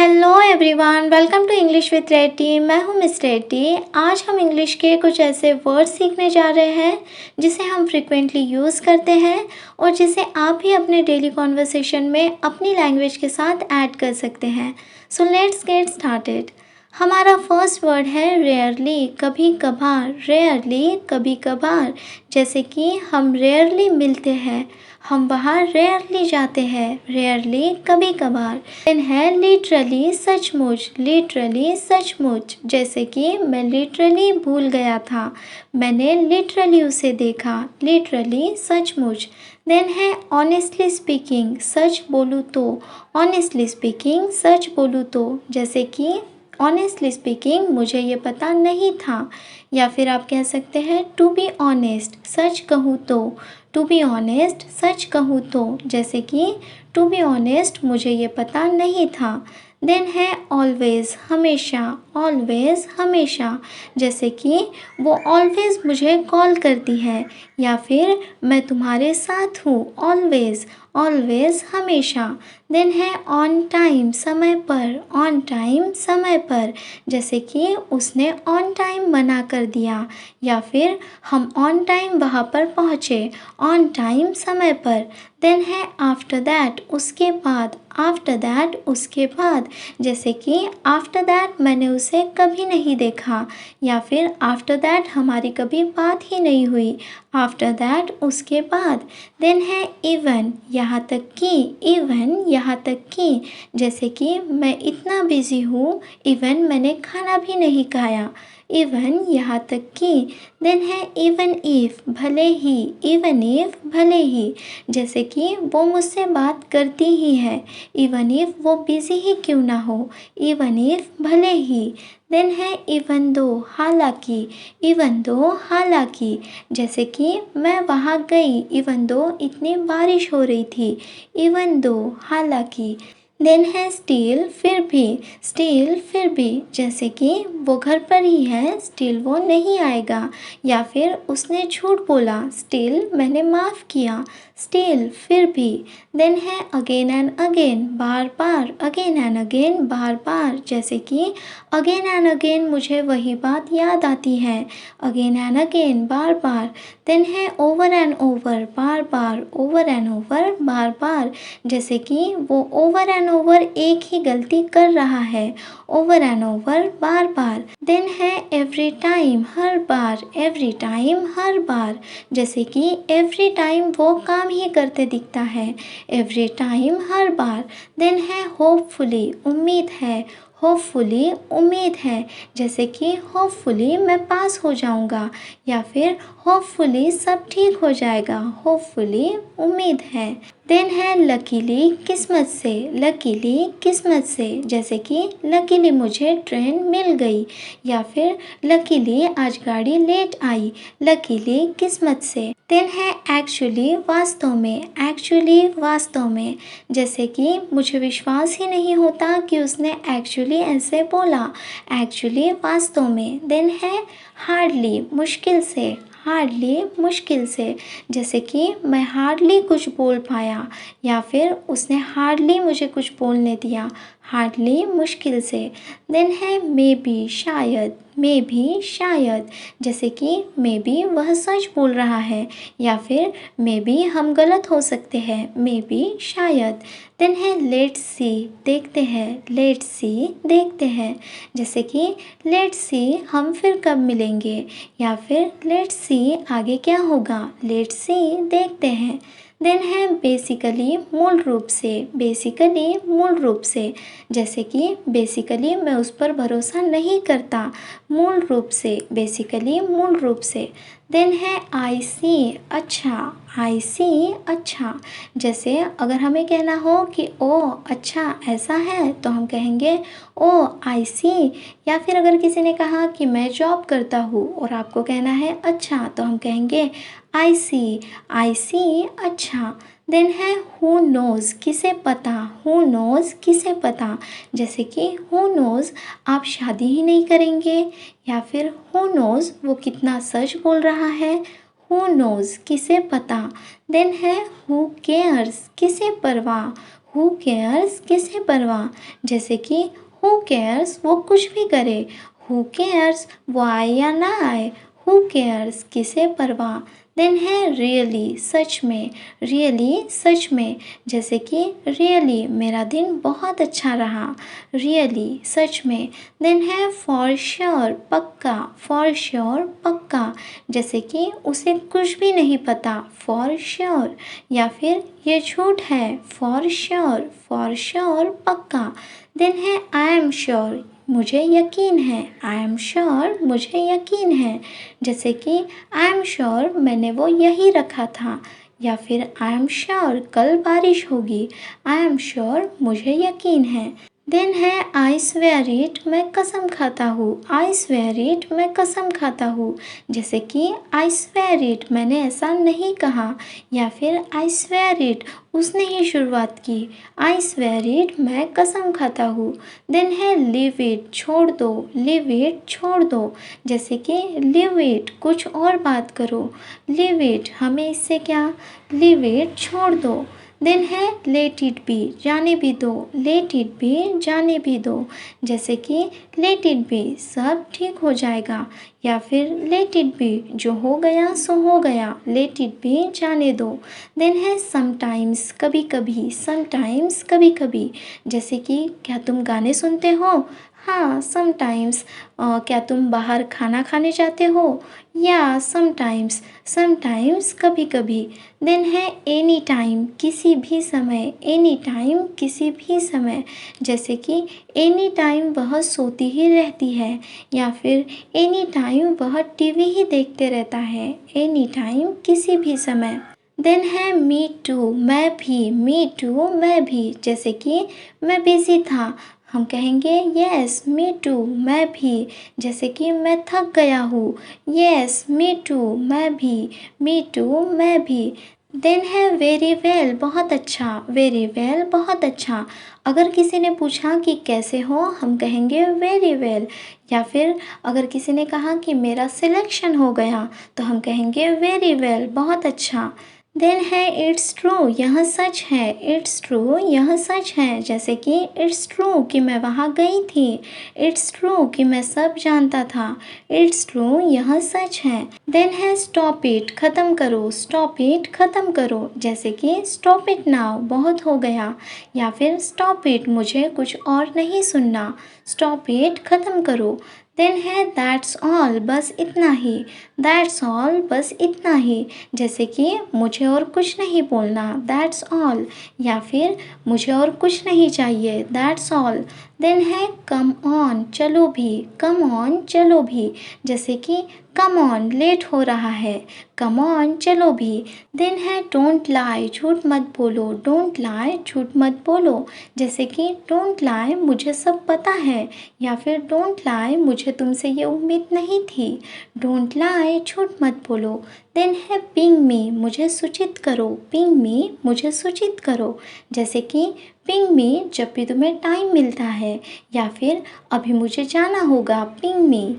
Hello everyone, welcome to English with Reddy. मैं हूँ miss Reddy. आज हम इंग्लिश के कुछ ऐसे वर्ड सीखने जा रहे हैं जिसे हम फ्रिक्वेंटली यूज़ करते हैं और जिसे आप भी अपने डेली कॉन्वर्सेशन में अपनी लैंग्वेज के साथ ऐड कर सकते हैं। So let's get started. हमारा फर्स्ट वर्ड है रेयरली, कभी कभार। रेयरली, कभी कभार, जैसे कि हम रेयरली मिलते हैं, हम बाहर रेयरली जाते हैं। रेयरली, कभी कभार। देन है लिटरली, सचमुच। लिटरली, सचमुच, जैसे कि मैं लिटरली भूल गया था, मैंने लिटरली उसे देखा। लिटरली, सचमुच। देन है ऑनेस्टली स्पीकिंग, सच बोलूँ तो। ऑनेस्टली स्पीकिंग, सच बोलूँ तो, जैसे कि ऑनेस्टली स्पीकिंग मुझे ये पता नहीं था। या फिर आप कह सकते हैं टू बी ऑनेस्ट, सच कहूँ तो। टू बी ऑनेस्ट, सच कहूँ तो, जैसे कि टू बी ऑनेस्ट मुझे ये पता नहीं था। देन है ऑलवेज़, हमेशा। ऑलवेज़, हमेशा, जैसे कि वो ऑलवेज़ मुझे कॉल करती है, या फिर मैं तुम्हारे साथ हूँ। ऑलवेज़, ऑलवेज़, हमेशा। देन है ऑन टाइम, समय पर। ऑन टाइम, समय पर, जैसे कि उसने ऑन टाइम मना कर दिया, या फिर हम ऑन टाइम वहाँ पर पहुँचे। ऑन टाइम, समय पर। देन है आफ्टर दैट, उसके बाद। आफ्टर दैट, उसके बाद, जैसे कि आफ्टर दैट मैंने उसे कभी नहीं देखा, या फिर आफ्टर दैट हमारी कभी बात ही नहीं हुई। आफ्टर दैट, उसके बाद। देन है इवन, यहाँ तक कि। इवन, यहाँ तक कि, जैसे कि मैं इतना बिज़ी हूँ, इवन मैंने खाना भी नहीं खाया। इवन, यहाँ तक कि। देन है इवन इफ़, भले ही। इवन इफ़, भले ही, जैसे कि वो मुझसे बात करती ही है, इवन इफ़ वो बिज़ी ही क्यों ना हो। इवन इफ़, भले ही। देन है इवन दो, हालांकि। इवन दो, हालांकि, जैसे कि मैं वहाँ गई, इवन दो इतनी बारिश हो रही थी। इवन दो, हालांकि। देन है स्टिल, फिर भी। स्टिल, फिर भी, जैसे कि वो घर पर ही है, स्टिल वो नहीं आएगा, या फिर उसने झूठ बोला, स्टिल मैंने माफ़ किया। स्टिल, फिर भी। देन है अगेन एंड अगेन, बार बार। अगेन एंड अगेन, बार बार, जैसे कि अगेन एंड अगेन मुझे वही बात याद आती है। अगेन एंड अगेन, बार बार। देन है ओवर एंड ओवर, बार बार। ओवर एंड ओवर, बार बार, जैसे कि वो ओवर एंड ओवर एक ही गलती कर रहा है। ओवर एंड ओवर, बार बार। देन है एवरी टाइम, हर बार। एवरी टाइम, हर बार, जैसे कि एवरी टाइम वो काम ही करते दिखता है। एवरी टाइम, हर बार। देन है होपफुली, उम्मीद है। होपफुली, उम्मीद है, जैसे कि होपफुली मैं पास हो जाऊंगा, या फिर होपफुली सब ठीक हो जाएगा। होपफुली, उम्मीद है। देन है लकीली, किस्मत से। लकीली, किस्मत से, जैसे कि लकीली मुझे ट्रेन मिल गई, या फिर लकीली आज गाड़ी लेट आई। लकीली, किस्मत से। देन है एक्चुअली, वास्तव में। एक्चुअली, वास्तव में, जैसे कि मुझे विश्वास ही नहीं होता कि उसने एक्चुअली ऐसे बोला। एक्चुअली, वास्तव में। देन है हार्डली, मुश्किल से। हार्डली, मुश्किल से, जैसे कि मैं हार्डली कुछ बोल पाया, या फिर उसने हार्डली मुझे कुछ बोलने दिया। हार्डली, मुश्किल से। देन है मे बी, शायद। मे भी, शायद, जैसे कि मे बी वह सच बोल रहा है, या फिर मे बी हम गलत हो सकते हैं। मे बी, शायद। देन है लेट्स सी, देखते हैं। लेट्स सी, देखते हैं, जैसे कि लेट्स सी हम फिर कब मिलेंगे, या फिर लेट्स सी आगे क्या होगा। लेट्स सी, देखते हैं। देन है बेसिकली, मूल रूप से। बेसिकली, मूल रूप से, जैसे कि बेसिकली मैं उस पर भरोसा नहीं करता। मूल रूप से, बेसिकली, मूल रूप से। देन है आई सी, अच्छा। आई सी, अच्छा, जैसे अगर हमें कहना हो कि ओ अच्छा ऐसा है, तो हम कहेंगे ओ आई सी। या फिर अगर किसी ने कहा कि मैं जॉब करता हूँ और आपको कहना है अच्छा, तो हम कहेंगे आई सी। आई सी, अच्छा। देन है हु नोज़, किसे पता। हु नोज़, किसे पता, जैसे कि हु नोज़ आप शादी ही नहीं करेंगे, या फिर हु नोज़ वो कितना सच बोल रहा है। हु नोज़, किसे पता। देन है हु केयर्स, किसे परवाह। हु केयर्स किसे परवाह, जैसे कि हु केयर्स वो कुछ भी करे, हु केयर्स वो आए या ना आए, हु केयर्स किसे परवाह। देन है रियली सच में, रियली सच में, जैसे कि रियली मेरा दिन बहुत अच्छा रहा, रियली सच में। देन है फॉर श्योर पक्का, फॉर श्योर पक्का, जैसे कि उसे कुछ भी नहीं पता, फॉर श्योर। या फिर ये झूठ है, फॉर श्योर, फॉर श्योर पक्का। देन है आई एम श्योर, मुझे यकीन है, आई एम श्योर मुझे यकीन है, जैसे कि आई एम श्योर मैंने वो यही रखा था। या फिर आई एम श्योर कल बारिश होगी, आई एम श्योर मुझे यकीन है। देन है आई स्वेयर इट, मैं कसम खाता हूँ, आई स्वेयर इट मैं कसम खाता हूँ, जैसे कि आई स्वेयर इट मैंने ऐसा नहीं कहा। या फिर आई स्वेयर इट उसने ही शुरुआत की, आई स्वेयर इट मैं कसम खाता हूँ। देन है लिव इट छोड़ दो, लिव इट छोड़ दो, जैसे कि लिव इट कुछ और बात करो, लिव इट हमें इससे क्या, लिव इट छोड़ दो। देन है लेट इट बी जाने भी दो, लेट इट बी जाने भी दो, जैसे कि लेट इट बी सब ठीक हो जाएगा। या फिर लेट इट बी जो हो गया सो हो गया, लेट इट बी जाने दो। देन है समटाइम्स कभी कभी, समटाइम्स कभी कभी, जैसे कि क्या तुम गाने सुनते हो, हाँ समटाइम्स। क्या तुम बाहर खाना खाने जाते हो, या समटाइम्स, समटाइम्स कभी कभी। देन है एनी टाइम किसी भी समय, एनी टाइम किसी भी समय, जैसे कि एनी टाइम वह सोती ही रहती है, या फिर एनी टाइम वह टीवी ही देखते रहता है, एनी टाइम किसी भी समय। देन है मी टू मैं भी, मी टू मैं भी, जैसे कि मैं बिज़ी था, हम कहेंगे यस मी टू मैं भी, जैसे कि मैं थक गया हूँ, यस मी टू मैं भी, मी टू मैं भी। देन है वेरी वेल बहुत अच्छा, वेरी वेल बहुत अच्छा, अगर किसी ने पूछा कि कैसे हो हम कहेंगे वेरी वेल। या फिर अगर किसी ने कहा कि मेरा सिलेक्शन हो गया तो हम कहेंगे वेरी वेल बहुत अच्छा। देन है इट्स ट्रू यह सच है, इट्स ट्रू यह सच है, जैसे कि इट्स ट्रू कि मैं वहाँ गई थी, इट्स ट्रू कि मैं सब जानता था, इट्स ट्रू यह सच है। देन है स्टॉप इट ख़त्म करो, स्टॉप इट ख़त्म करो, जैसे कि स्टॉप इट नाउ बहुत हो गया। या फिर स्टॉप इट मुझे कुछ और नहीं सुनना, स्टॉप इट ख़त्म करो। देन है दैट्स ऑल बस इतना ही, दैट्स ऑल बस इतना ही, जैसे कि मुझे और कुछ नहीं बोलना, दैट्स ऑल। या फिर मुझे और कुछ नहीं चाहिए, दैट्स ऑल। देन है कम ऑन चलो भी, कम ऑन चलो भी, जैसे कि कम ऑन लेट हो रहा है, कम ऑन चलो भी। देन है डोंट लाई झूठ मत बोलो, डोंट लाई झूठ मत बोलो, जैसे कि डोंट लाई मुझे सब पता है, या फिर डोंट लाई मुझे तुमसे ये उम्मीद नहीं थी, डोंट लाई झूठ मत बोलो। देन है पिंग मी मुझे सूचित करो, पिंग मी मुझे सूचित करो, जैसे कि पिंग मी जब भी तुम्हें टाइम मिलता है, या फिर अभी मुझे जाना होगा, पिंग मी।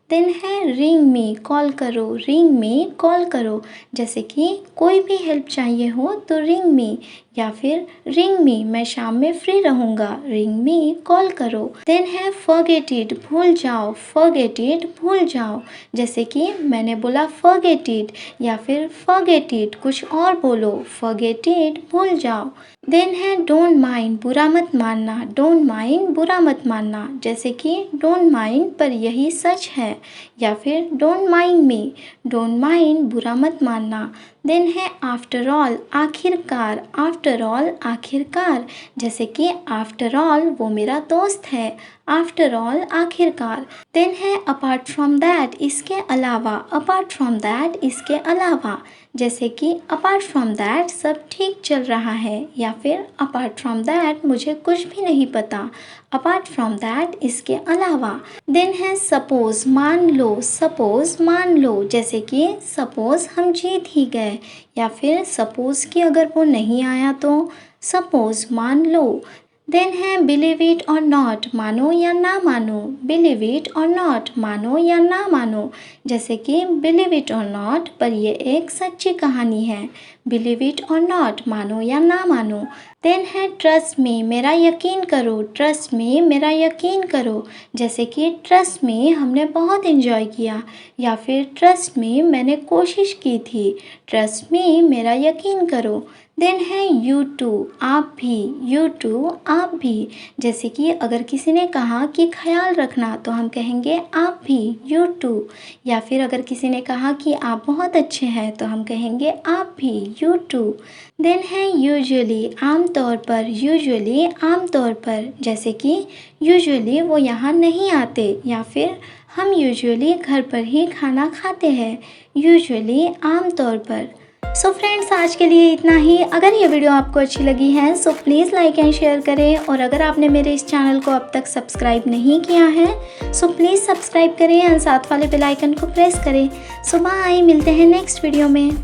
देन है रिंग मी कॉल करो, रिंग मी कॉल करो, जैसे कि कोई भी हेल्प चाहिए हो तो रिंग मी। या फिर रिंग मी मैं शाम में फ्री रहूँगा, रिंग मी कॉल करो। देन है फॉरगेट इट भूल जाओ, फॉरगेट इट भूल जाओ, जैसे कि मैंने बोला फॉरगेट इट, या फिर फॉरगेट इट कुछ और बोलो, फॉरगेट इट भूल जाओ। देन है डोंट माइंड बुरा मत मानना, डोंट माइंड बुरा मत मानना, जैसे कि डोंट माइंड पर यही सच है। या फिर don't mind me, don't mind बुरा मत मानना। देन है आफ्टर ऑल आखिरकार, आफ्टर ऑल आखिरकार, जैसे कि आफ्टर ऑल वो मेरा दोस्त है, आफ्टर ऑल आखिरकार। देन है अपार्ट फ्रॉम दैट इसके अलावा, अपार्ट फ्रॉम दैट इसके अलावा, जैसे कि अपार्ट फ्रॉम दैट सब ठीक चल रहा है, या फिर अपार्ट फ्रॉम दैट मुझे कुछ भी नहीं पता, अपार्ट फ्रॉम दैट इसके अलावा। देन है सपोज मान लो, सपोज मान लो, जैसे कि सपोज हम जीत ही गए, या फिर सपोज कि अगर वो नहीं आया तो सपोज मान लो। देन है बिलीव इट और नॉट मानो या ना मानो, बिलीव इट और नॉट मानो या ना मानो, जैसे कि बिलीव इट और नॉट पर ये एक सच्ची कहानी है, बिलीव इट और नॉट, मानो या ना मानो। देन है ट्रस्ट मी, मेरा यकीन करो, ट्रस्ट मी, मेरा यकीन करो। जैसे कि ट्रस्ट मी, हमने बहुत इन्जॉय किया, या फिर ट्रस्ट मी, मैंने कोशिश की थी। ट्रस्ट मी, मेरा यकीन करो। देन है यू टू, आप भी, यू टू, आप भी। जैसे कि अगर किसी ने कहा कि ख्याल रखना, तो हम कहेंगे आप भी, यू टू। या फिर अगर किसी ने कहा कि आप बहुत अच्छे हैं, तो हम कहेंगे आप भी, यू टू। देन है यूजुअली, आमतौर पर, यूजुअली, आमतौर पर। जैसे कि यूजुअली वो यहाँ नहीं आते, या फिर हम यूजुअली घर पर ही खाना खाते हैं, यूजुअली, आमतौर पर। सो फ्रेंड्स, आज के लिए इतना ही। अगर ये वीडियो आपको अच्छी लगी है so please like and share करें, और अगर आपने मेरे इस चैनल को अब तक सब्सक्राइब नहीं किया है सो प्लीज़ सब्सक्राइब करें और साथ वाले बेल आइकन को प्रेस करें। सो बाय, मिलते हैं नेक्स्ट वीडियो में।